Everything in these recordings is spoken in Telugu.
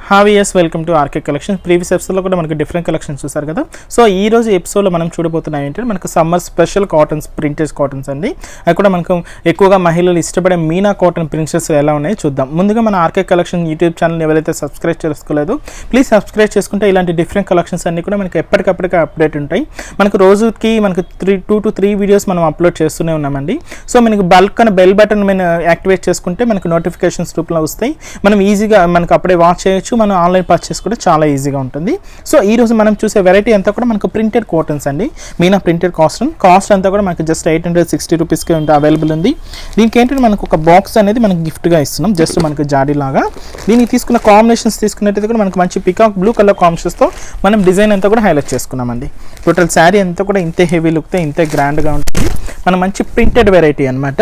హావ్ యస్ welcome to RK collections. Previous ఎపిసోడ్లో కూడా మనకు డిఫరెంట్ కలెక్షన్స్ చూసారు కదా. సో ఈ రోజు ఎపిసోడ్లో మనం చూడబోతున్నాం ఏంటంటే మనకు summer special cottons, printed cottons అండి. అది కూడా మనకు ఎక్కువగా మహిళలు ఇష్టపడే మీనా కాటన్ ప్రింట్స్ ఎలా ఉన్నాయో చూద్దాం. ముందుగా మన ఆర్కే కలెక్షన్ యూట్యూబ్ ఛానల్ ఎవరైతే సబ్స్క్రైబ్ చేసుకోలేదో ప్లీజ్ సబ్స్క్రైబ్ చేసుకుంటే ఇలాంటి డిఫరెంట్ కలెక్షన్స్ అన్ని కూడా మనకి ఎప్పటికప్పటికే అప్డేట్ ఉంటాయి. మనకు రోజుకి మనకు 2 to 3 వీడియోస్ మనం అప్లోడ్ చేస్తూనే ఉన్నామండి. సో మనకి బల్క్ అని బెల్ బటన్ మీద యాక్టివేట్ చేసుకుంటే మనకు నోటిఫికేషన్స్ రూపంలో వస్తాయి. మనం ఈజీగా మనకు అప్పుడే వాచ్ చేయొచ్చు. మనం ఆన్లైన్ పర్చేస్ కూడా చాలా ఈజీగా ఉంటుంది. సో ఈ రోజు మనం చూసే వెరైటీ అంతా కూడా మనకు ప్రింటెడ్ కాటన్స్ అండి. మీనా ప్రింటెడ్ కాస్ట్ అంతా కూడా మనకు జస్ట్ 860 రూపీస్కి అవైలబుల్ ఉంది. దీనికి ఏంటంటే మనకు ఒక బాక్స్ అనేది మనకి గిఫ్ట్గా ఇస్తున్నాం, జస్ట్ మనకు జాడీ లాగా. దీనికి తీసుకున్న కాంబినేషన్స్ తీసుకున్నట్టయితే కూడా మనకు మంచి పికాక్ బ్లూ కలర్ కాంబినేషన్స్తో మనం డిజైన్ అంతా కూడా హైలైట్ చేసుకున్నామండి. టోటల్ శారీ అంతా కూడా ఇంతే హెవీ లుక్తో ఇంతే గ్రాండ్గా ఉంటుంది. మనం మంచి ప్రింటెడ్ వెరైటీ అనమాట.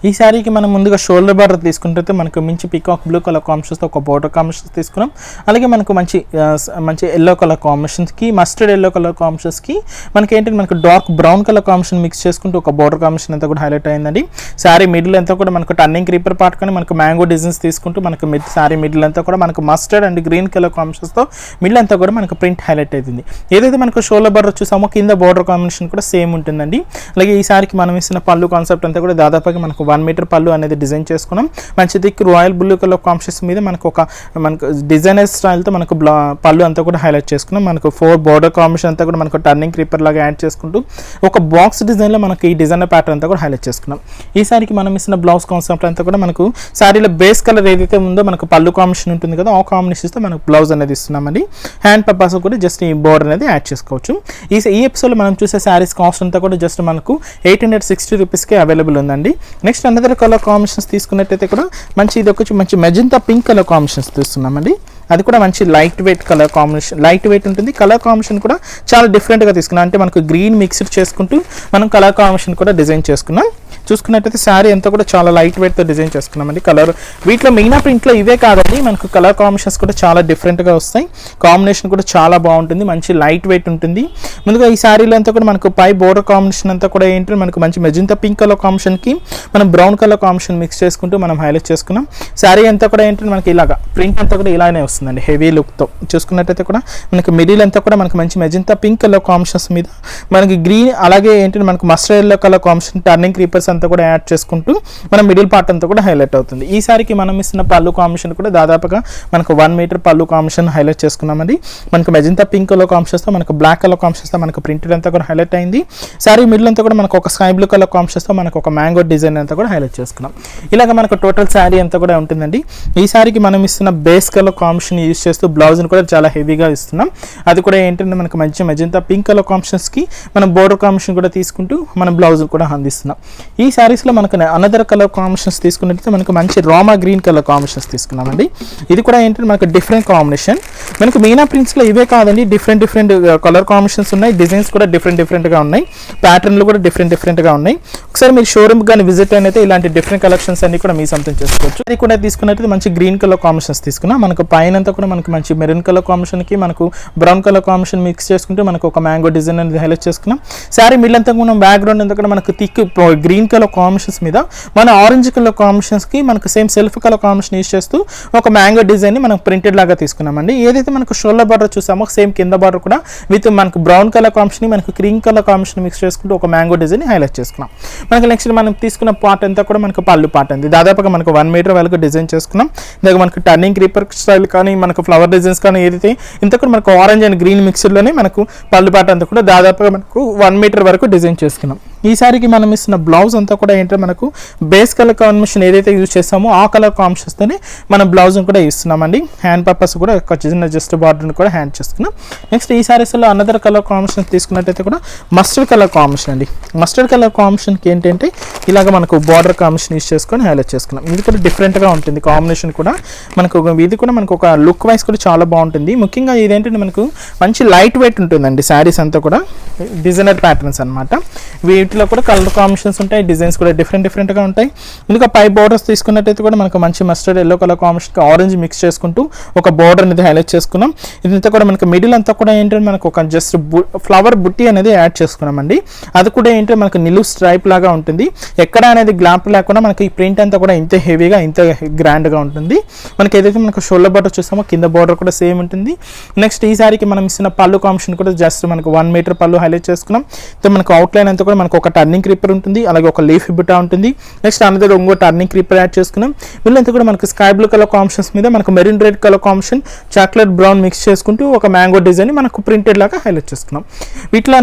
ఈ శారీకి మనం ముందుగా షోల్డర్ బార్డర్ తీసుకుంటే మనకు మంచి పికాక్ బ్లూ కలర్ కాంబినేషన్స్తో ఒక బోర్డర్ కాంబినేషన్స్ తీసుకున్నాం. అలాగే మనకు మంచి ఎల్లో కలర్ కాంబినేషన్స్కి, మస్టర్డ్ ఎల్లో కలర్ కాంబినేషన్స్కి మనకి ఏంటంటే మనకు dark brown colour combination mix చేసుకుంటూ ఒక బోర్డర్ కాంబినేషన్ అంతా కూడా హైలైట్ అయిందండి. శారీ మిడిల్ అంతా కూడా మనకు టర్నింగ్ క్రీపర్ పార్ట్ కానీ మనకు మ్యాంగో డిజైన్స్ తీసుకుంటూ మనకు శారీ మిడిల్ అంతా కూడా మనకు మస్టర్డ్ అండ్ గ్రీన్ కలర్ కాంబినేషన్స్తో మిడిల్ అంతా కూడా మనకు ప్రింట్ హైలైట్ అవుతుంది. ఏదైతే మనకు షోల్డర్ బార్డర్ చూసామో కింద బోర్డర్ కాంబినేషన్ కూడా సేమ్ ఉంటుందండి. అలాగే ఈ శారీకి మనం ఇస్తున్న పళ్ళు కాన్సెప్ట్ అంతా కూడా దాదాపుగా మనకు 1 మీటర్ పళ్ళు అనేది డిజైన్ చేసుకున్నాం. మంచి thick royal blue colour combinations మీద మనకు డిజైనర్ స్టైల్తో మనకు పళ్ళు అంతా కూడా హైలైట్ చేసుకున్నాం. మనకు 4 బోర్డర్ కాంబినేషన్ అంతా కూడా మనకు టర్నింగ్ క్రీపర్ లాగా యాడ్ చేసుకుంటూ ఒక బాక్స్ డిజైన్లో మనకి ఈ డిజైనర్ ప్యాటర్న్ అంతా కూడా హైలైట్ చేసుకున్నాం. ఈ సారికి మనం ఇస్తున్న బ్లౌజ్ కాన్సెప్ట్ అంతా కూడా మనకు శారీలో బేస్ కలర్ ఏదైతే ఉందో మనకు పళ్ళు కాంబినేషన్ ఉంటుంది కదా, ఆ కాంబినేషన్స్తో మనకు బ్లౌజ్ అనేది ఇస్తున్నామండి. హ్యాండ్ పర్పస్ కూడా జస్ట్ ఈ బోర్డర్ అనేది యాడ్ చేసుకోవచ్చు. ఈ ఎపిసోడ్లో మనం చూసే శారీస్ కాస్ట్ అంతా కూడా జస్ట్ మనకు 860 రూపీస్కి అవైలబుల్ ఉందండి. నెక్స్ట్ అనదర్ కలర్ కాంబినేషన్స్ తీసుకున్నట్టయితే కూడా ఇది ఒక మంచి మెజంతా పింక్ కలర్ కాంబినేషన్స్ తీస్తున్నామండి. అది కూడా మంచి light weight colour combination, light weight ఉంటుంది. కలర్ కాంబినేషన్ కూడా చాలా డిఫరెంట్గా తీసుకున్నాం. అంటే మనకు గ్రీన్ మిక్స్డ్ చేసుకుంటూ మనం కలర్ కాంబినేషన్ కూడా డిజైన్ చేసుకున్నాం. చూసుకున్నట్టయితే శారీ అంతా కూడా చాలా లైట్ వెయిట్తో డిజైన్ చేసుకున్నామండి. కలర్ వీటిలో మీనా ప్రింట్లో ఇవే కాదండి, మనకు కలర్ కాంబినేషన్స్ కూడా చాలా డిఫరెంట్గా వస్తాయి. కాంబినేషన్ కూడా చాలా బాగుంటుంది, మంచి లైట్ వెయిట్ ఉంటుంది. ముందుగా ఈ శారీలో అంతా కూడా మనకు పై బోర్డర్ కాంబినేషన్ అంతా కూడా ఏంటంటే మనకు మంచి మెజంతా పింక్ కలర్ కాంబినేషన్కి మనం బ్రౌన్ కలర్ కాంబినేషన్ మిక్స్ చేసుకుంటూ మనం హైలైట్ చేసుకున్నాం. శారీ అంతా కూడా ఏంటంటే మనకి ఇలాగా ప్రింట్ అంతా కూడా ఇలానే వస్తుందండి, హెవీ లుక్తో. చూసుకున్నట్టయితే కూడా మనకి మిడిల్ అంతా కూడా మనకు మంచి మెజంతా పింక్ కలర్ కాంబినేషన్స్ మీద మనకి గ్రీన్, అలాగే ఏంటంటే మనకు mustard yellow colour combination turning creepers అంతా కూడా యాడ్ చేసుకుంటూ మన మిడిల్ పార్ట్ అంతా కూడా హైలైట్ అవుతుంది. ఈ సారికి మనం ఇస్తున్న పళ్ళు కాంబినేషన్ కూడా దాదాపుగా మనకు 1 మీటర్ పళ్ళు కాంబినేషన్ హైలైట్ చేసుకున్నామండి. మనకు మెజంతా పింక్ కలర్ కాంబినేషన్స్తో మనకు బ్లాక్ కలర్ కాంబినేషన్స్తో మనకు ప్రింటెడ్ అంతా కూడా హైలైట్ అయింది. సారీ మిడిల్ అంతా కూడా మనకు ఒక స్కై బ్లూ కలర్ కాంబినేషన్స్తో మనకు ఒక మ్యాంగో డిజైన్ అంతా కూడా హైలైట్ చేసుకున్నాం. ఇలాగ మనకు టోటల్ శారీ అంతా కూడా ఉంటుందండి. ఈ సారికి మనం ఇస్తున్న బేస్ కలర్ కాంబినేషన్ యూజ్ చేస్తూ బ్లౌజ్ని కూడా చాలా హెవీగా ఇస్తున్నాం. అది కూడా ఏంటంటే మనకు మంచి మెజంతా పింక్ కలర్ కాంబినేషన్స్కి మనం బోర్డర్ కాంబినేషన్ కూడా తీసుకుంటూ మనం బ్లౌజ్ కూడా అందిస్తున్నాం. ఈ సారీస్లో మనకు అనదర్ కలర్ కాంబినేషన్స్ తీసుకున్నట్లయితే మనకు మంచి రామా గ్రీన్ కలర్ కాంబినేషన్స్ తీసుకున్నామండి. ఇది కూడా ఏంటంటే మనకు డిఫరెంట్ కాంబినేషన్. మనకు మీనా ప్రింట్స్లో ఇవే కాదండి, డిఫరెంట్ కలర్ కాంబినేషన్స్ ఉన్నాయి. డిజైన్స్ కూడా డిఫరెంట్గా ఉన్నాయి. ప్యాటర్న్లు కూడా డిఫరెంట్గా ఉన్నాయి. ఒకసారి మీరు షోరూమ్ కానీ విజిట్ అయినైతే ఇలాంటి డిఫరెంట్ కలెక్షన్స్ అన్ని కూడా మీ సొంతం చేసుకోవచ్చు. అది కూడా తీసుకున్నట్లయితే మంచి గ్రీన్ కలర్ కాంబినేషన్స్ తీసుకున్నాం. మనకు పైన అంతా కూడా మనకు మంచి మెరూన్ కలర్ కాంబినేషన్కి మనకు బ్రౌన్ కలర్ కాంబినేషన్ మిక్స్ చేసుకుంటూ మనకు ఒక మ్యాంగో డిజైన్ అనేది హైలైట్ చేసుకున్నాం. శారీ మిడిల్ అంతా మనం బ్యాక్గ్రౌండ్ అంతా కూడా మనకు థిక్ గ్రీన్ కలర్ కాంబినేషన్స్ మీద మన ఆరెంజ్ కలర్ కాంబినేషన్స్కి మనకు same self colour combination use చేస్తూ ఒక మ్యాంగో డిజైన్ని మనం ప్రింటెడ్ లాగా తీసుకున్నామండి. ఏదైతే మనకు షోల్డర్ బార్డర్ చూసామో సేమ్ కింద బార్డర్ కూడా విత్ మనకు బ్రౌన్ కలర్ కాంబినేషన్ మనకు క్రీమ్ కలర్ కాంబినేషన్ మిక్స్ చేసుకుంటూ ఒక మ్యాంగో డిజైన్ హైలైట్ చేసుకున్నాం. మనకి నెక్స్ట్ మనం తీసుకున్న పార్ట్ అంతా కూడా మనకు పళ్ళు పార్ట్ అంది. దాదాపుగా మనకు 1 మీటర్ వరకు డిజైన్ చేసుకున్నాం. ఇందాక మనకు టర్నింగ్ క్రీపర్ స్టైల్ కానీ మనకు ఫ్లవర్ డిజైన్స్ కానీ ఏదైతే ఇంత కూడా మనకు ఆరెంజ్ అండ్ గ్రీన్ మిక్స్లోనే మనకు పళ్ళు పార్ట్ అంతా కూడా దాదాపుగా మనకు 1 మీటర్ వరకు డిజైన్ చేసుకున్నాం. ఈ సారికి మనం ఇస్తున్న బ్లౌజ్ అంతా కూడా ఏంటంటే మనకు బేస్ కలర్ కాంబినేషన్ ఏదైతే యూజ్ చేస్తామో ఆ కలర్ కాంబినేషన్స్తోనే మనం బ్లౌజ్ కూడా ఇస్తున్నామండి. హ్యాండ్ పర్పస్ కూడా ఒక చిన్న జస్ట్ బార్డర్ని కూడా హ్యాండ్ చేసుకున్నాం. నెక్స్ట్ ఈ సారీస్లో అనదర్ కలర్ కాంబినేషన్ తీసుకున్నట్టయితే కూడా మస్టర్డ్ కలర్ కాంబినేషన్ అండి. మస్టర్డ్ కలర్ కాంబినేషన్కి ఏంటంటే ఇలాగ మనకు బార్డర్ కాంబినేషన్ యూజ్ చేసుకొని హైలైట్ చేసుకున్నాం. ఇది కూడా డిఫరెంట్గా ఉంటుంది కాంబినేషన్ కూడా మనకు. ఇది కూడా మనకు ఒక లుక్ వైజ్ కూడా చాలా బాగుంటుంది. ముఖ్యంగా ఇదేంటంటే మనకు మంచి లైట్ వెయిట్ ఉంటుందండి. శారీస్ అంతా కూడా డిజైనర్ ప్యాటర్న్స్ అనమాట. వీటిలో కూడా కలర్ కాంబినేషన్స్ ఉంటాయి, డిజైన్స్ కూడా డిఫరెంట్గా ఉంటాయి. ఇంకా పై బోర్డర్స్ తీసుకున్నట్టయితే కూడా మనకు మంచి mustard yellow colour combination orange mix చేసుకుంటూ ఒక బోర్డర్ అనేది హైలైట్ చేసుకున్నాం. ఇదంతా కూడా మనకి మిడిల్ అంతా కూడా ఏంటంటే మనకు ఒక జస్ట్ ఫ్లవర్ బుట్టి అనేది యాడ్ చేసుకున్నామండి. అది కూడా ఏంటంటే మనకు నిలువు స్ట్రైప్ లాగా ఉంటుంది, ఎక్కడ అనేది గ్లాంప్ లేకుండా మనకి ఈ ప్రింట్ అంతా కూడా ఇంత హెవీగా ఇంత గ్రాండ్గా ఉంటుంది. మనకి ఏదైతే మనకు షోల్డర్ బోర్డర్ చూస్తామో కింద బోర్డర్ కూడా సేమ్ ఉంటుంది. నెక్స్ట్ ఈ సారికి మనం ఇస్తున్న పళ్ళు కాంబినేషన్ కూడా జస్ట్ మనకు 1 మీటర్ పళ్ళు హైలైట్ చేసుకున్నాం. సో మనకు అవుట్లైన్ అంతా కూడా మనకు ఒక టర్నింగ్ క్రీపర్ ఉంటుంది, అలాగే ఒక లీఫ్ బుట్టా ఉంటుంది. నెక్స్ట్ అనదర్ ఇంకో టర్నింగ్ క్రీపర్ యాడ్ చేసుకున్నాం. వీళ్ళంతా కూడా మనకు స్కై బ్లూ కలర్ కాంబినేషన్స్ మీద మనకు maroon red colour combination chocolate brown mix చేసుకుంటూ ఒక మ్యాంగో డిజైన్ మనకు ప్రింటెడ్ లాగా హైలైట్ చేసుకున్నాం. వీటిలో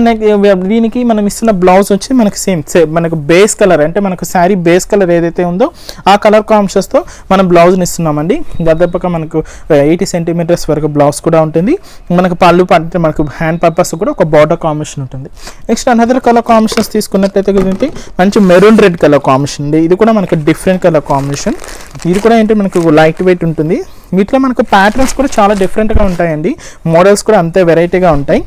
దీనికి మనం ఇస్తున్న బ్లౌజ్ వచ్చి మనకి సేమ్ మనకు బేస్ కలర్ అంటే మనకు శారీ బేస్ కలర్ ఏదైతే ఉందో ఆ కలర్ కాంబినేషన్స్తో మనం బ్లౌజ్ని ఇస్తున్నామండి. దాదాపుగా మనకు 80 సెంటీమీటర్స్ వరకు బ్లౌజ్ కూడా ఉంటుంది. మనకు పళ్ళు అంటే మనకు హ్యాండ్ పర్పస్ కూడా ఒక బార్డర్ కాంబినేషన్ ఉంటుంది. నెక్స్ట్ అనదర్ కలర్ కాంబినేషన్స్ తీసుకున్నట్లయితే మంచి మెరూన్ రెడ్ కలర్ కాంబినేషన్ ఉంది. ఇది కూడా మనకు డిఫరెంట్ కలర్ కాంబినేషన్. ఇది కూడా ఏంటంటే మనకు లైట్ వెయిట్ ఉంటుంది. వీటిలో మనకు ప్యాటర్న్స్ కూడా చాలా డిఫరెంట్గా ఉంటాయండి, మోడల్స్ కూడా అంతే వెరైటీగా ఉంటాయి.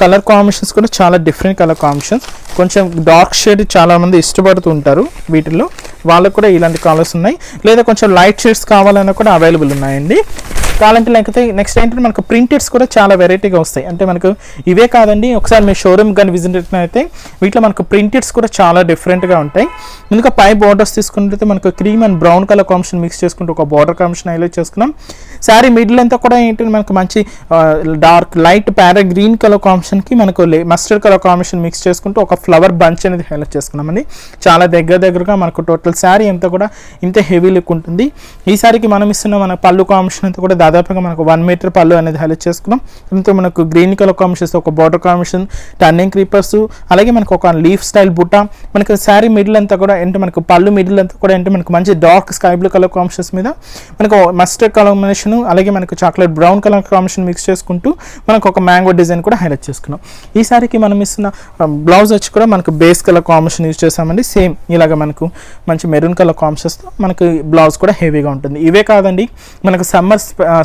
కలర్ కాంబినేషన్స్ కూడా చాలా డిఫరెంట్ కలర్ కాంబినేషన్స్. కొంచెం డార్క్ షేడ్ చాలామంది ఇష్టపడుతూ ఉంటారు, వీటిల్లో వాళ్ళకు కూడా ఇలాంటి కలర్స్ ఉన్నాయి. లేదా కొంచెం లైట్ షేడ్స్ కావాలన్నా కూడా అవైలబుల్ ఉన్నాయండి. కావాలంటే లేకపోతే నెక్స్ట్ ఏంటంటే మనకు ప్రింటెడ్స్ కూడా చాలా వెరైటీగా వస్తాయి. అంటే మనకు ఇవే కాదండి, ఒకసారి మీ షోరూమ్ కానీ విజిట్ అయితే వీటిలో మనకు ప్రింటెడ్స్ కూడా చాలా డిఫరెంట్గా ఉంటాయి. ఇంకా పై బార్డర్స్ తీసుకుంటే మనకు cream and brown colour combination mix చేసుకుంటూ ఒక బార్డర్ కాంబినేషన్ హైలైట్ చేసుకున్నాం. శారీ మిడిల్ అంతా కూడా ఏంటంటే మనకు మంచి dark light parrot green colour కాంబినేషన్కి మనకు మస్టర్డ్ కలర్ కాంబినేషన్ మిక్స్ చేసుకుంటూ ఒక ఫ్లవర్ బంచ్ అనేది హైలైట్ చేసుకున్నామండి. చాలా దగ్గరగా మనకు టోటల్ శారీ అంతా కూడా ఇంత హెవీ లుక్ ఉంటుంది. ఈ శారీకి మనం ఇస్తున్న మన పళ్ళు కాంబినేషన్ అంతా కూడా దాదాపుగా మనకు 1 మీటర్ పళ్ళు అనేది హైలైట్ చేసుకున్నాం. దీంతో మనకు గ్రీన్ కలర్ కాంబినేషన్స్ ఒక బార్డర్ కాంబినేషన్, టర్నింగ్ క్రీపర్స్, అలాగే మనకు ఒక లీఫ్ స్టైల్ బుట్ట. మనకు శారీ మిడిల్ అంతా కూడా అంటే మనకు పళ్ళు మిడిల్ అంతా కూడా అంటే మనకు మంచి dark sky blue colour combinations మీద మనకు మస్టర్డ్ కాంబినేషన్, అలాగే మనకు chocolate brown colour combination mix చేసుకుంటూ మనకు ఒక మ్యాంగో డిజైన్ కూడా హైలైట్ చేసుకున్నాం. ఈ సారీకి మనం ఇస్తున్న బ్లౌజ్ వచ్చి కూడా మనకు బేస్ కలర్ కాంబినేషన్ యూజ్ చేసామండి. సేమ్ ఇలాగ మనకు మంచి మెరూన్ కలర్ కాంబినేషన్స్తో మనకు బ్లౌజ్ కూడా హెవీగా ఉంటుంది. ఇవే కాదండి, మనకు సమ్మర్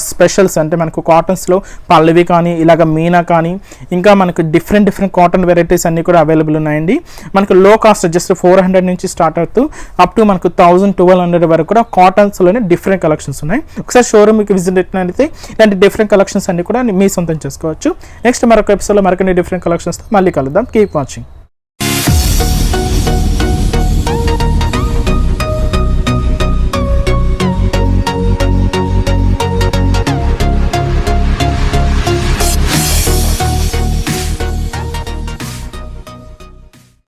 స్పెషల్స్ అంటే మనకు కాటన్స్లో పల్లవి కానీ ఇలాగ మీనా కానీ ఇంకా మనకు డిఫరెంట్ కాటన్ వెరైటీస్ అన్నీ కూడా అవైలబుల్ ఉన్నాయండి. మనకు లో కాస్ట్ జస్ట్ 400 నుంచి స్టార్ట్ అవుతూ అప్ టు మనకు 1000-1200 వరకు కూడా కాటన్స్లోనే డిఫరెంట్ కలెక్షన్స్ ఉన్నాయి. ఒకసారి షోరూమ్కి విజిట్ అయితే ఇలాంటి డిఫరెంట్ కలెక్షన్స్ అన్ని కూడా మీ సొంతం చేసుకోవచ్చు. నెక్స్ట్ మరొక ఎపిసోడ్లో మరికొన్ని డిఫరెంట్ కలెక్షన్స్తో మళ్ళీ కలుద్దాం. Keep watching.